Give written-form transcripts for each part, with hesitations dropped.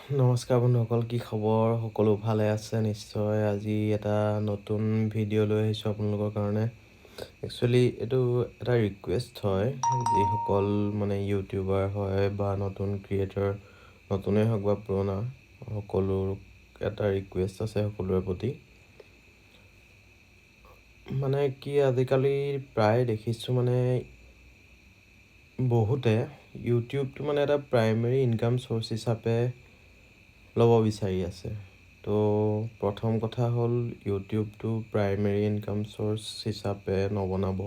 নমস্কাৰ বন্ধুসকল, কি খবৰ? সকলো ভালে আছে নিশ্চয়। আজি এটা নতুন ভিডিঅ' লৈ আহিছোঁ আপোনালোকৰ কাৰণে। একচুৱেলি এইটো এটা ৰিকুৱেষ্ট হয়, যিসকল মানে ইউটিউবাৰ হয় বা নতুন ক্ৰিয়েটৰ, নতুনেই হওক বা পুৰণা, সকলো এটা ৰিকুৱেষ্ট আছে সকলোৰে প্ৰতি। মানে কি আজিকালি প্ৰায় দেখিছোঁ মানে বহুতে ইউটিউবটো মানে এটা প্ৰাইমেৰী ইনকাম চ'ৰ্চ হিচাপে ল'ব বিচাৰি আছে। তো প্ৰথম কথা হ'ল ইউটিউবটো প্ৰাইমেৰী ইনকাম চ'ৰ্চ হিচাপে নবনাব,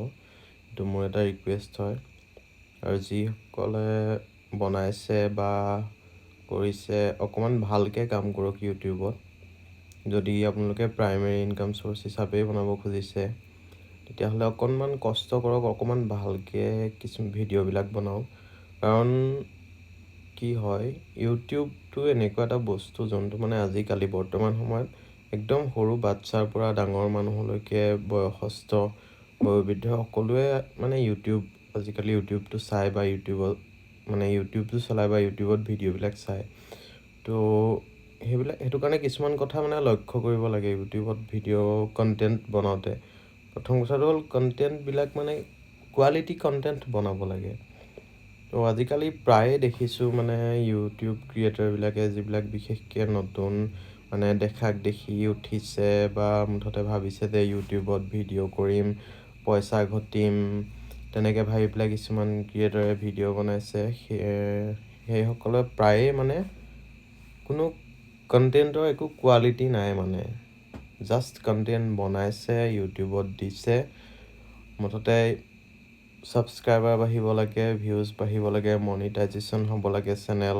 এইটো মোৰ এটা ৰিকুৱেষ্ট হয়। আৰু যিসকলে বনাইছে বা কৰিছে অকণমান ভালকৈ কাম কৰক ইউটিউবত। যদি আপোনালোকে প্ৰাইমেৰী ইনকাম চ'ৰ্চ হিচাপেই বনাব খুজিছে, তেতিয়াহ'লে অকণমান কষ্ট কৰক, অকণমান ভালকৈ কিছু ভিডিঅ'বিলাক বনাওক। কাৰণ কি হয়, ইউটিউবটো এনেকুৱা এটা বস্তু যোনটো মানে আজিকালি বৰ্তমান সময়ত একদম সৰু বাচ্ছাৰ পৰা ডাঙৰ মানুহলৈকে বয়সস্থ বয়োবৃদ্ধ সকলোৱে মানে আজিকালি ইউটিউবটো চায় বা ইউটিউবটো চলায় বা ইউটিউবত ভিডিঅ'বিলাক চায়। তো সেইটো কাৰণে কিছুমান কথা মানে লক্ষ্য কৰিব লাগে ইউটিউবত ভিডিঅ' কণ্টেণ্ট বনাওঁতে। প্ৰথম কথাটো হ'ল কণ্টেণ্টবিলাক মানে কোৱালিটি কণ্টেণ্ট বনাব লাগে। তো আজিকালি প্ৰায়ে দেখিছোঁ মানে ইউটিউব ক্ৰিয়েটৰবিলাকে যিবিলাক বিশেষকৈ নতুন মানে দেখাক দেখি উঠিছে বা মুঠতে ভাবিছে যে ইউটিউবত ভিডিঅ' কৰিম, পইচা ঘটিম, তেনেকৈ ভাবি পেলাই কিছুমান ক্ৰিয়েটৰে ভিডিঅ' বনাইছে। সেইসকলে প্ৰায়ে মানে কোনো কণ্টেণ্টৰ একো কোৱালিটি নাই, মানে জাষ্ট কণ্টেণ্ট বনাইছে, ইউটিউবত দিছে, মুঠতে ছাবস্ক্ৰাইবাৰ বাঢ়িব লাগে, ভিউজ বাঢ়িব লাগে, মনিটাইজেশ্যন হ'ব লাগে চেনেল,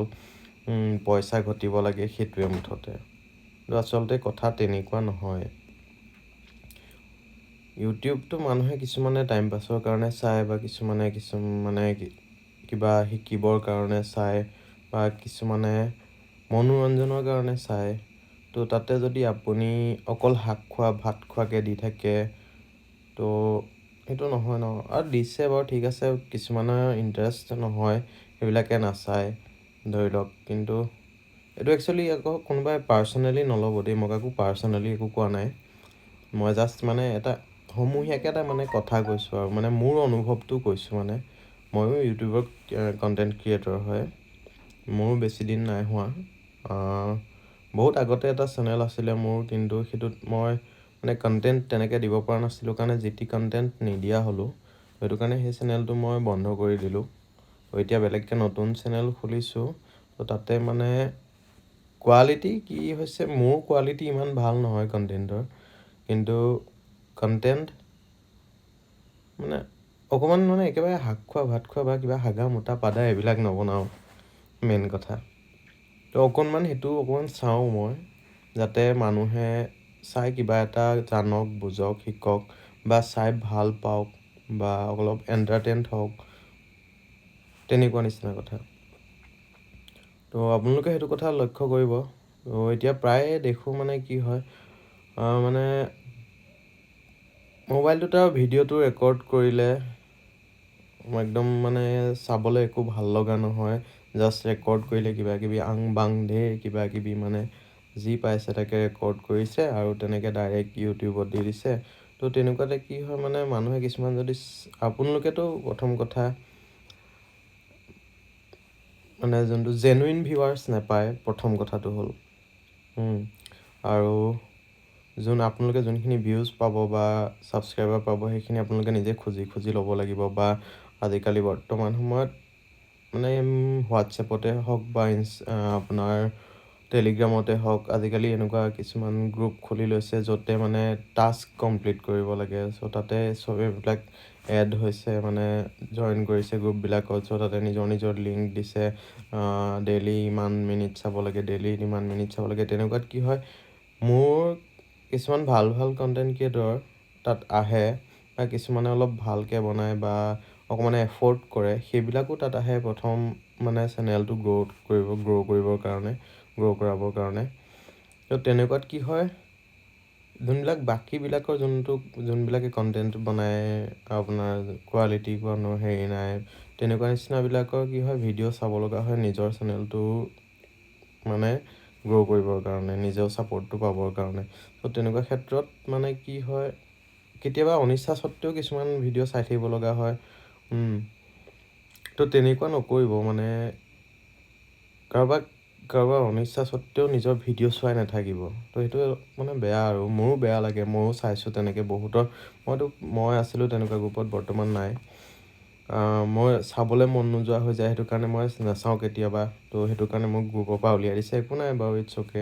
পইচা ঘটিব লাগে, সেইটোৱে মুঠতে। কিন্তু আচলতে কথা তেনেকুৱা নহয়। ইউটিউবটো মানুহে কিছুমানে টাইম পাছৰ কাৰণে চায় বা কিছুমানে কিবা শিকিবৰ কাৰণে চায় বা কিছুমানে মনোৰঞ্জনৰ কাৰণে চায়। তো তাতে যদি আপুনি অকল শাক খোৱা ভাত খোৱাকৈ দি থাকে, তো সেইটো নহয় ন। আৰু দিছে বাৰু ঠিক আছে, কিছুমানৰ ইণ্টাৰেষ্ট নহয়, সেইবিলাকে নাচায় ধৰি লওক। কিন্তু এইটো একচুৱেলি আকৌ কোনোবাই পাৰ্চনেলি নল'ব দেই, মই কাকো পাৰ্চনেলি একো কোৱা নাই। মই জাষ্ট মানে এটা সমূহীয়াকৈ এটা মানে কথা কৈছোঁ আৰু মানে মোৰ অনুভৱটো কৈছোঁ। মানে ময়ো ইউটিউবৰ কণ্টেণ্ট ক্ৰিয়েটৰ হয়, মোৰো বেছি দিন নাই হোৱা। বহুত আগতে এটা চেনেল আছিলে মোৰ, কিন্তু সেইটোত মই মানে কণ্টেণ্ট তেনেকৈ দিব পৰা নাছিলোঁ কাৰণে যি কণ্টেণ্ট নিদিয়া হ'লোঁ। সেইটো কাৰণে সেই চেনেলটো মই বন্ধ কৰি দিলোঁ। তো এতিয়া বেলেগকৈ নতুন চেনেল খুলিছোঁ। তো তাতে মানে কোৱালিটি কি হৈছে, মোৰ কোৱালিটি ইমান ভাল নহয় কণ্টেণ্টৰ, কিন্তু কণ্টেণ্ট মানে অকণমান মানে একেবাৰে শাক খোৱা ভাত খোৱা বা কিবা হাগা মোটা পাদা এইবিলাক নবনাওঁ, মেইন কথা। তো অকণমান চাওঁ মই, যাতে মানুহে চাই কিবা এটা জানক, বুজক, শিকক বা চাই ভাল পাওক বা অলপ এণ্টাৰটেইন হওক, তেনেকুৱা নিচিনা কথা। তো আপোনালোকে সেইটো কথা লক্ষ্য কৰিব। তো এতিয়া প্ৰায়ে দেখোঁ মানে কি হয়, মানে মোবাইলটোত আৰু ভিডিঅ'টো ৰেকৰ্ড কৰিলে একদম মানে চাবলৈ একো ভাল লগা নহয়। জাষ্ট ৰেকৰ্ড কৰিলে কিবাকিবি আং বাং ঢেৰ কিবাকিবি মানে যি পাইছে তাকে ৰেকৰ্ড কৰিছে আৰু তেনেকৈ ডাইৰেক্ট ইউটিউবত দি দিছে। তো তেনেকুৱাতে কি হয়, মানে মানুহে কিছুমান যদি আপোনালোকেতো প্ৰথম কথা মানে যোনটো জেনুইন ভিউৱাৰ্ছ নাপায়, প্ৰথম কথাটো হ'ল। আৰু আপোনালোকে যোনখিনি ভিউজ পাব বা ছাবস্ক্ৰাইবাৰ পাব, সেইখিনি আপোনালোকে নিজে খুজি ল'ব লাগিব। বা আজিকালি বৰ্তমান সময়ত মানে হোৱাটছএপতে হওক বা আপোনাৰ টেলিগ্ৰামতে হওক, আজিকালি এনেকুৱা কিছুমান গ্ৰুপ খুলি লৈছে য'তে মানে টাস্ক কমপ্লিট কৰিব লাগে। চ' তাতে চবেইবিলাক এড হৈছে, মানে জইন কৰিছে গ্ৰুপবিলাকত। চ' তাতে নিজৰ লিংক দিছে, ডেইলি ইমান মিনিট চাব লাগে, তেনেকুৱাত কি হয়, মোৰ কিছুমান ভাল কণ্টেণ্ট ক্ৰিয়েটৰ তাত আহে বা কিছুমানে অলপ ভালকৈ বনায় বা অকণমান এফৰ্ট কৰে, সেইবিলাকো তাত আহে প্ৰথম মানে চেনেলটো গ্ৰ' কৰিবৰ কাৰণে। তো তেনেকুৱাত কি হয়, বাকীবিলাকৰ যোনবিলাকে কণ্টেণ্ট বনায়, আপোনাৰ কোৱালিটি কোনো হেৰি নাই, তেনেকুৱা নিচিনাবিলাকৰ কি হয়, ভিডিঅ' চাব লগা হয়, নিজৰ চেনেলটো মানে গ্ৰ' কৰিবৰ কাৰণে, নিজেও ছাপৰ্টটো পাবৰ কাৰণে। ত' তেনেকুৱা ক্ষেত্ৰত মানে কি হয়, কেতিয়াবা অনিচ্ছা সত্ত্বেও কিছুমান ভিডিঅ' চাই থাকিব লগা হয়। তো তেনেকুৱা নকৰিব, মানে কাৰোবাৰ অনিচ্ছা সত্ত্বেও নিজৰ ভিডিঅ' চোৱাই নাথাকিব। তো সেইটো মানে বেয়া, আৰু মোৰো বেয়া লাগে। ময়ো চাইছোঁ তেনেকৈ বহুতৰ। মই আছিলোঁ তেনেকুৱা গ্ৰুপত, বৰ্তমান নাই। মই চাবলৈ মন নোযোৱা হৈ যায়, সেইটো কাৰণে মই নাচাওঁ কেতিয়াবা। তো সেইটো কাৰণে মোক গ্ৰুপৰ পৰা উলিয়াই দিছে। একো নাই বাৰু, ইটছ অ'কে।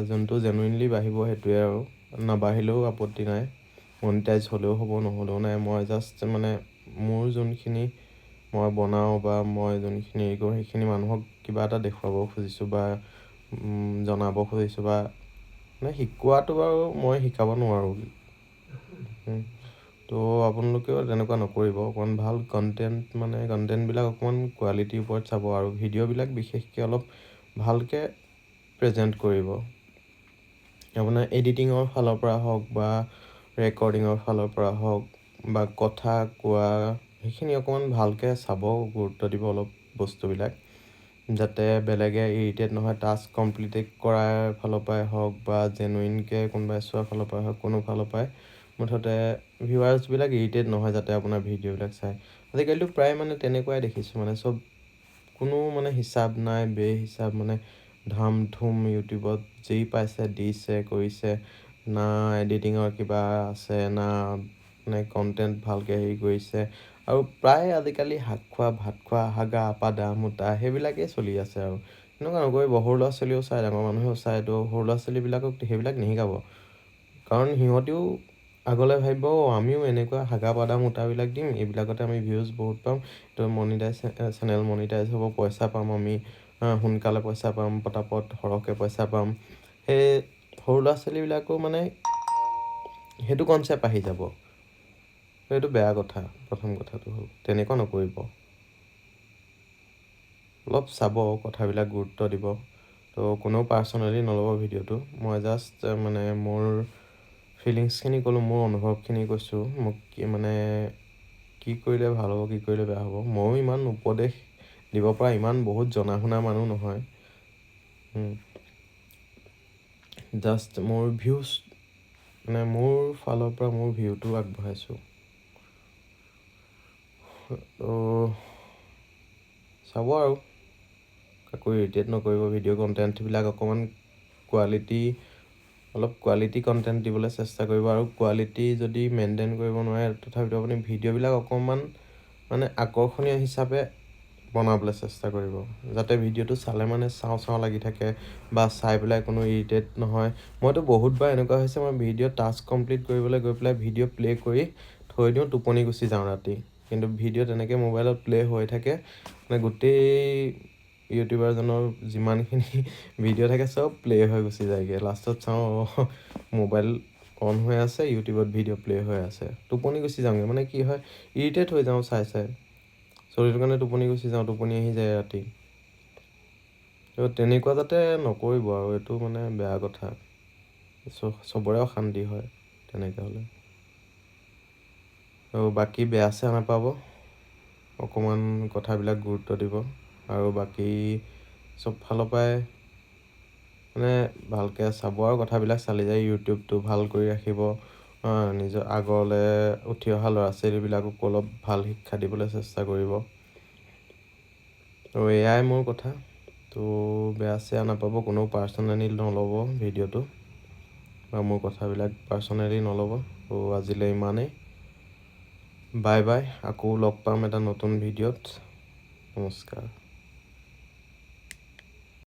যোনটো জেনুইনলি বাঢ়িব সেইটোৱে, আৰু নাবাঢ়িলেও আপত্তি নাই। মনিটাইজ হ'লেও হ'ব, নহ'লেও নাই। মই জাষ্ট মানে মোৰ যোনখিনি মই বনাওঁ বা মই যোনখিনি হেৰি কৰোঁ, সেইখিনি মানুহক কিবা এটা দেখুৱাব খুজিছোঁ বা জনাব খুজিছোঁ, বা মানে শিকোৱাটো বাৰু মই শিকাব নোৱাৰোঁ। তো আপোনালোকেও তেনেকুৱা নকৰিব। অকণমান ভাল কণ্টেণ্টবিলাক অকণমান কোৱালিটিৰ ওপৰত চাব, আৰু ভিডিঅ'বিলাক বিশেষকৈ অলপ ভালকৈ প্ৰেজেণ্ট কৰিব। আপোনাৰ এডিটিঙৰ ফালৰ পৰা হওক বা ৰেকৰ্ডিঙৰ ফালৰ পৰা হওক বা কথা কোৱা, সেইখিনি অকণমান ভালকৈ চাব, গুৰুত্ব দিব অলপ বস্তুবিলাক, যাতে বেলেগে ইৰিটেট নহয়। টাস্ক কমপ্লিট কৰাৰ ফালৰ পৰাই হওক বা জেনুইনকৈ কোনোবাই চোৱাৰ ফালৰ পৰাই হওক, কোনো ফালৰ পৰাই মুঠতে ভিউৱাৰ্ছবিলাক ইৰিটেট নহয়, যাতে আপোনাৰ ভিডিঅ'বিলাক চায়। আজিকালিতো প্ৰায় মানে তেনেকুৱাই দেখিছোঁ, মানে চব কোনো মানে হিচাপ নাই, বেহিচাপ মানে ধাম ধুম ইউটিউবত যি পাইছে দিছে কৰিছে। না এডিটিঙৰ কিবা আছে, না মানে কণ্টেণ্ট ভালকৈ হেৰি কৰিছে। আৰু প্ৰায় আজিকালি শাক খোৱা, ভাত খোৱা, হাগা পাদা মোটা সেইবিলাকেই চলি আছে। আৰু তেনেকুৱা নকৰিব। সৰু ল'ৰা ছোৱালীও চায়, ডাঙৰ মানুহেও চায়। তো সৰু ল'ৰা ছোৱালীবিলাকক সেইবিলাক নিশিকাব, কাৰণ সিহঁতেও আগলৈ ভাবিব, আমিও এনেকুৱা হাগা পাদা মোটাবিলাক দিম, এইবিলাকতে আমি ভিউজ বহুত পাম, তো চেনেল মনিটাইজ হ'ব, পইচা পাম আমি, সোনকালে পইচা পাম, পটাপট সৰহকৈ পইচা পাম। সেই সৰু ল'ৰা ছোৱালীবিলাকো মানে সেইটো কনচেপ্ট আহি যাব। সেইটো বেয়া কথা। প্ৰথম কথাটো হ'ল তেনেকুৱা নকৰিব। অলপ চাব, কথাবিলাক গুৰুত্ব দিব। তো কোনেও পাৰ্চনেলি নল'ব ভিডিঅ'টো। মই জাষ্ট মানে মোৰ ফিলিংছখিনি ক'লোঁ, মোৰ অনুভৱখিনি কৈছোঁ। মোক কি কৰিলে ভাল হ'ব, কি কৰিলে বেয়া হ'ব। ময়ো ইমান উপদেশ দিব পৰা ইমান বহুত জনা শুনা মানুহ নহয়। জাষ্ট মোৰ মোৰ ফালৰ পৰা মোৰ ভিউটো আগবঢ়াইছোঁ। তো চাব, আৰু কাকো ইৰিটেট নকৰিব। ভিডিঅ' কণ্টেণ্টবিলাক অকণমান অলপ কোৱালিটি কণ্টেণ্ট দিবলৈ চেষ্টা কৰিব। আৰু কোৱালিটি যদি মেইনটেইন কৰিব নোৱাৰে, তথাপিতো আপুনি ভিডিঅ'বিলাক অকণমান মানে আকৰ্ষণীয় হিচাপে বনাবলৈ চেষ্টা কৰিব, যাতে ভিডিঅ'টো চালে মানে চাওঁ লাগি থাকে, বা চাই পেলাই কোনো ইৰিটেট নহয়। মইতো বহুতবাৰ এনেকুৱা হৈছে, মই ভিডিঅ' টাস্ক কমপ্লিট কৰিবলৈ গৈ পেলাই ভিডিঅ' প্লে' কৰি থৈ দিওঁ, টোপনি গুচি যাওঁ ৰাতি। কিন্তু ভিডিঅ' তেনেকৈ মোবাইলত প্লে' হৈ থাকে, মানে গোটেই ইউটিউবাৰজনৰ যিমানখিনি ভিডিঅ' থাকে চব প্লে' হৈ গুচি যায়গৈ। লাষ্টত চাওঁ মোবাইল অন হৈ আছে, ইউটিউবত ভিডিঅ' প্লে' হৈ আছে, টোপনি গুচি যাওঁগৈ। মানে কি হয়, ইৰিটেট হৈ যাওঁ চাই। সেইটো কাৰণে টোপনি গুচি যাওঁ, টোপনি আহি যায় ৰাতি। তো তেনেকুৱা যাতে নকৰিব, আৰু এইটো মানে বেয়া কথা। চবৰে অশান্তি হয় তেনেকৈ হ'লে। আৰু বাকী বেয়া চেয়া নাপাব, অকণমান কথাবিলাক গুৰুত্ব দিব। আৰু বাকী চব ফালৰ পৰাই মানে ভালকৈ চাব, আৰু কথাবিলাক চালি যায় ইউটিউবটো ভাল কৰি ৰাখিব। নিজৰ আগলৈ উঠি অহা ল'ৰা ছোৱালীবিলাককো অলপ ভাল শিক্ষা দিবলৈ চেষ্টা কৰিব। আৰু এয়াই মোৰ কথা। তো বেয়া চেয়া নাপাব, কোনেও পাৰ্চনেলি নল'ব ভিডিঅ'টো, বা মোৰ কথাবিলাক পাৰ্চনেলি নল'ব। তো আজিলৈ ইমানেই। Bye bye. আকৌ লগ পাম এটা নতুন ভিডিঅ'ত। নমস্কাৰ।